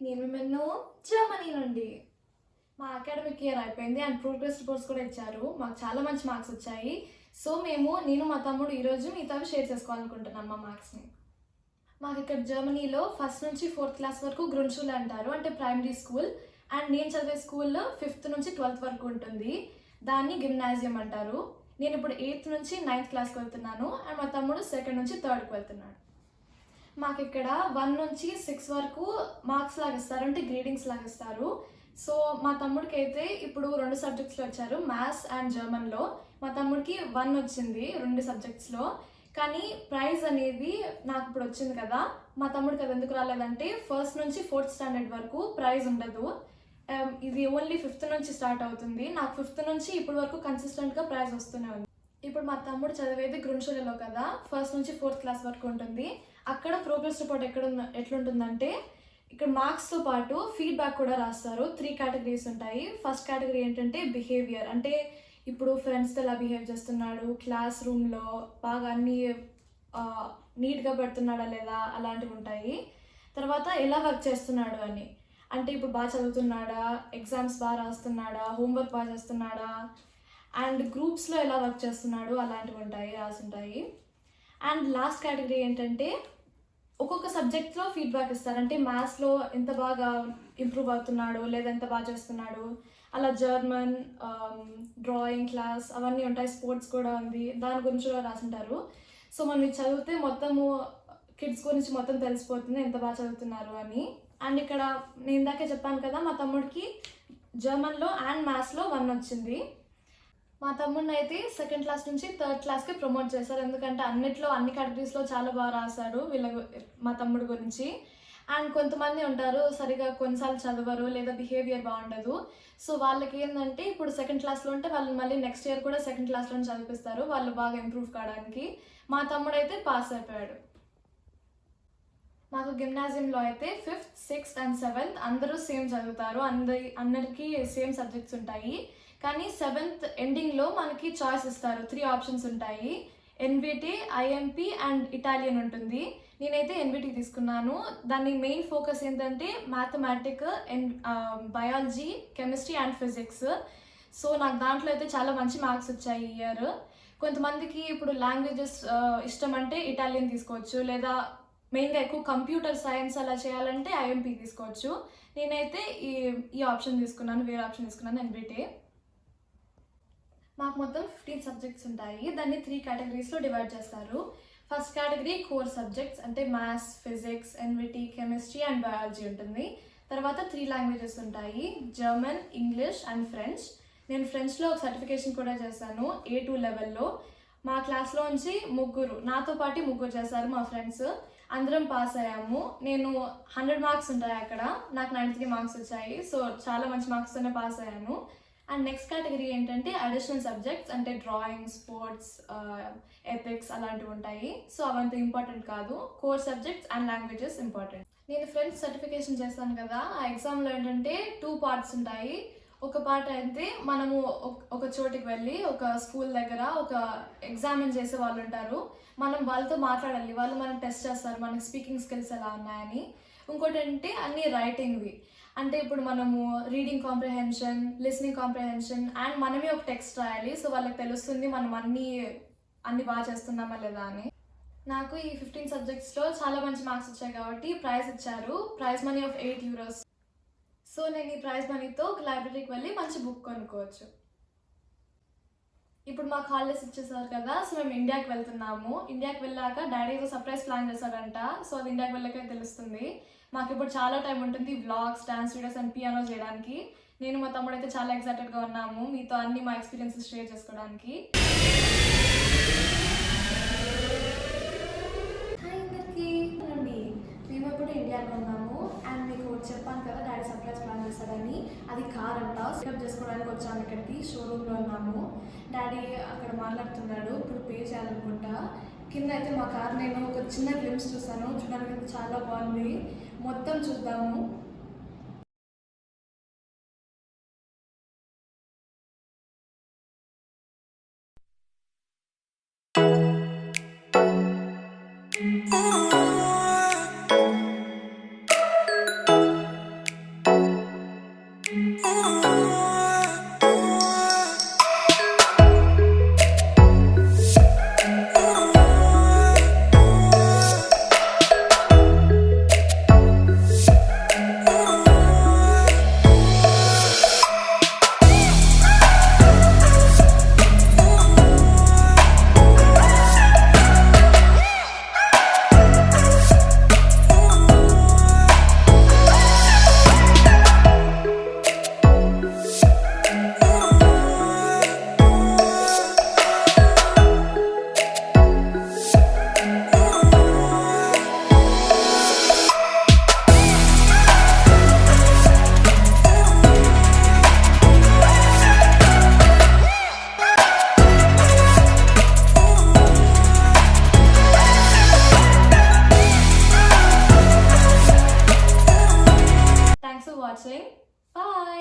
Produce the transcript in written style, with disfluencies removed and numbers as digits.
నేను మిమ్మల్ని జర్మనీ నుండి. మా అకాడమిక్ ఇయర్ అయిపోయింది అండ్ ప్రోగ్రెస్ రిపోర్ట్స్ కూడా ఇచ్చారు. మాకు చాలా మంచి మార్క్స్ వచ్చాయి. సో నేను మా తమ్ముడు ఈరోజు మీతో షేర్ చేసుకోవాలనుకుంటున్నాం మా మార్క్స్ని. మాకు ఇక్కడ జర్మనీలో ఫస్ట్ నుంచి 4th క్లాస్ వరకు గ్రుండ్‌షూల్ అంటారు, అంటే ప్రైమరీ స్కూల్. అండ్ నేను చదివే స్కూల్లో 5th నుంచి 12th వరకు ఉంటుంది. దాన్ని గిమ్నాజియం అంటారు. నేను ఇప్పుడు 8th నుంచి 9th క్లాస్కి వెళ్తున్నాను అండ్ మా తమ్ముడు 2nd నుంచి 3rdకి వెళ్తున్నాడు. మాకు ఇక్కడ 1 నుంచి 6 వరకు మార్క్స్ లాగిస్తారు, అంటే గ్రేడింగ్స్ లాగిస్తారు. సో మా తమ్ముడికి అయితే ఇప్పుడు 2 సబ్జెక్ట్స్లో వచ్చారు, మ్యాథ్స్ అండ్ జర్మన్లో. మా తమ్ముడికి 1 వచ్చింది 2 సబ్జెక్ట్స్లో. కానీ ప్రైజ్ అనేది నాకు ఇప్పుడు వచ్చింది కదా, మా తమ్ముడికి అది ఎందుకు రాలేదంటే 1st నుంచి 4th స్టాండర్డ్ వరకు ప్రైజ్ ఉండదు. ఇది ఓన్లీ 5th నుంచి స్టార్ట్ అవుతుంది. నాకు 5th నుంచి ఇప్పటి వరకు కన్సిస్టెంట్గా ప్రైజ్ వస్తూనే ఉంది. ఇప్పుడు మా తమ్ముడు చదివేది గ్రుండ్‌షూల్లో కదా, 1st నుంచి 4th క్లాస్ వరకు ఉంటుంది. అక్కడ ప్రోగ్రెస్ రిపోర్ట్ ఎట్లుంటుందంటే ఇక్కడ మార్క్స్తో పాటు ఫీడ్బ్యాక్ కూడా రాస్తారు. 3 కేటగిరీస్ ఉంటాయి. ఫస్ట్ కేటగిరీ ఏంటంటే బిహేవియర్, అంటే ఇప్పుడు ఫ్రెండ్స్తో ఎలా బిహేవ్ చేస్తున్నాడు, క్లాస్ రూమ్లో బాగా అన్నీ నీట్గా పెడుతున్నాడా లేదా అలాంటివి ఉంటాయి. తర్వాత ఎలా వర్క్ చేస్తున్నాడు అని, అంటే ఇప్పుడు బాగా చదువుతున్నాడా, ఎగ్జామ్స్ బాగా రాస్తున్నాడా, హోంవర్క్ బాగా చేస్తున్నాడా, అండ్ గ్రూప్స్లో ఎలా వర్క్ చేస్తున్నాడు అలాంటివి రాసుంటాయి. అండ్ లాస్ట్ కేటగిరీ ఏంటంటే ఒక్కొక్క సబ్జెక్ట్లో ఫీడ్బ్యాక్ ఇస్తారు, అంటే మ్యాథ్స్లో ఎంత బాగా ఇంప్రూవ్ అవుతున్నాడు లేదా ఎంత బాగా చేస్తున్నాడు, అలా జర్మన్, డ్రాయింగ్ క్లాస్ అవన్నీ ఉంటాయి. స్పోర్ట్స్ కూడా ఉంది, దాని గురించి కూడా రాసుంటారు. సో మనం ఇది చదివితే మొత్తము కిడ్స్ గురించి మొత్తం తెలిసిపోతుంది ఎంత బాగా చదువుతున్నారు అని. అండ్ ఇక్కడ నేను ఇందాకే చెప్పాను కదా, మా తమ్ముడికి జర్మన్లో అండ్ మ్యాథ్స్లో 1 వచ్చింది. మా తమ్ముడిని అయితే 2nd క్లాస్ నుంచి 3rd క్లాస్కి ప్రమోట్ చేశారు, ఎందుకంటే అన్ని కేటగిరీస్లో చాలా బాగా రాశాడు మా తమ్ముడు గురించి. అండ్ కొంతమంది ఉంటారు సరిగా కొన్నిసార్లు చదవరు లేదా బిహేవియర్ బాగుండదు. సో వాళ్ళకి ఏంటంటే ఇప్పుడు 2nd క్లాస్లో ఉంటే వాళ్ళు మళ్ళీ నెక్స్ట్ ఇయర్ కూడా 2nd క్లాస్లో చదివిస్తారు, వాళ్ళు బాగా ఇంప్రూవ్ కావడానికి. మా తమ్ముడు అయితే పాస్ అయిపోయాడు. మాకు గిమ్నాజియంలో అయితే 5th, 6th అండ్ 7th అందరూ సేమ్ చదువుతారు, అందరికీ సేమ్ సబ్జెక్ట్స్ ఉంటాయి. కానీ 7th ఎండింగ్లో మనకి చాయిస్ ఇస్తారు, 3 ఆప్షన్స్ ఉంటాయి. ఎన్విటి, ఐఎంపి అండ్ ఇటాలియన్ ఉంటుంది. నేనైతే ఎన్విటి తీసుకున్నాను. దాని మెయిన్ ఫోకస్ ఏంటంటే mathematic, biology, chemistry and physics. So నాకు దాంట్లో అయితే చాలా మంచి మార్క్స్ వచ్చాయి ఈ ఇయర్. కొంతమందికి ఇప్పుడు లాంగ్వేజెస్ ఇష్టం అంటే ఇటాలియన్ తీసుకోవచ్చు, లేదా మెయిన్గా ఎక్కువ కంప్యూటర్ సైన్స్ అలా చేయాలంటే ఐఎంపి తీసుకోవచ్చు. నేనైతే ఈ ఆప్షన్ తీసుకున్నాను, వేరే ఆప్షన్ తీసుకున్నాను, ఎన్విటి. మాకు మొత్తం 15 సబ్జెక్ట్స్ ఉంటాయి. దాన్ని 3 కేటగిరీస్లో డివైడ్ చేస్తారు. ఫస్ట్ కేటగిరీ కోర్ సబ్జెక్ట్స్, అంటే maths, physics, NVT, chemistry and biology ఉంటుంది. తర్వాత 3 లాంగ్వేజెస్ ఉంటాయి, జర్మన్, ఇంగ్లీష్ అండ్ ఫ్రెంచ్. నేను ఫ్రెంచ్లో ఒక సర్టిఫికేషన్ కూడా చేశాను A2 లెవెల్లో. మా క్లాస్లో నుంచి నాతో పాటు ముగ్గురు చేశారు మా ఫ్రెండ్స్, అందరం పాస్ అయ్యాము. నేను 100 మార్క్స్ ఉంటాయి అక్కడ, నాకు 93 మార్క్స్ వచ్చాయి. సో చాలా మంచి మార్క్స్తోనే పాస్ అయ్యాను. అండ్ నెక్స్ట్ కేటగిరీ ఏంటంటే అడిషనల్ సబ్జెక్ట్స్, అంటే డ్రాయింగ్, స్పోర్ట్స్, ఎథిక్స్ అలాంటివి ఉంటాయి. సో అవంత ఇంపార్టెంట్ కాదు. Core subjects and languages important. నేను ఫ్రెంచ్ సర్టిఫికేషన్ చేస్తాను కదా, ఆ ఎగ్జామ్లో ఏంటంటే 2 పార్ట్స్ ఉంటాయి. ఒక పార్ట్ అయితే మనము ఒక చోటికి వెళ్ళి ఒక స్కూల్ దగ్గర ఒక ఎగ్జామిన్ చేసే వాళ్ళు ఉంటారు, మనం వాళ్ళతో మాట్లాడాలి, వాళ్ళు మనం టెస్ట్ చేస్తారు మనకి స్పీకింగ్ స్కిల్స్ ఎలా ఉన్నాయని. ఇంకోటి అంటే అన్ని రైటింగ్వి, అంటే ఇప్పుడు మనము reading comprehension, listening comprehension and మనమే ఒక టెక్స్ట్ రాయాలి. సో వాళ్ళకి తెలుస్తుంది మనం అన్ని బాగా చేస్తున్నామా లేదా అని. నాకు ఈ 15 సబ్జెక్ట్స్లో చాలా మంచి మార్క్స్ వచ్చాయి కాబట్టి ప్రైజ్ ఇచ్చారు, ప్రైజ్ మనీ ఆఫ్ €8. సో నేను ఈ ప్రైజ్ మనీతో ఒక లైబ్రరీకి వెళ్ళి మంచి బుక్ కొనుక్కోవచ్చు. ఇప్పుడు మాకు హాలిడేస్ ఇచ్చేసారు కదా, సో మేము ఇండియాకి వెళ్తున్నాము. ఇండియాకి వెళ్ళాక డాడీ ఏదో సర్ప్రైజ్ ప్లాన్ చేశారంట, సో అది ఇండియాకి వెళ్ళాక తెలుస్తుంది. మాకు ఇప్పుడు చాలా టైం ఉంటుంది vlogs, dance videos and piano చేయడానికి. నేను మా తమ్ముడు అయితే చాలా ఎక్సైటెడ్గా ఉన్నాము మీతో అన్ని మా ఎక్స్పీరియన్సెస్ షేర్ చేసుకోవడానికి. హాయ్ అందరికీ, మేము ఇప్పుడు ఇండియాలో ఉన్నాము అండ్ మీకు చెప్పాను కదా డాడీ సర్ప్రైజ్ ప్లాన్ చేశాడని. అది కార్ అంట, పికప్ చేసుకోవడానికి వచ్చాము ఇక్కడికి. షోరూంలో ఉన్నాము, డాడీ అక్కడ మాట్లాడుతున్నాడు, ఇప్పుడు పే చేయాలనుకుంటా. కింద అయితే మా కార్ నేను ఒక చిన్న గ్లిమ్స్ చూసాను, చూడడానికి చాలా బాగుంది, మొత్తం చూద్దాము. వాచింగ్. బాయ్.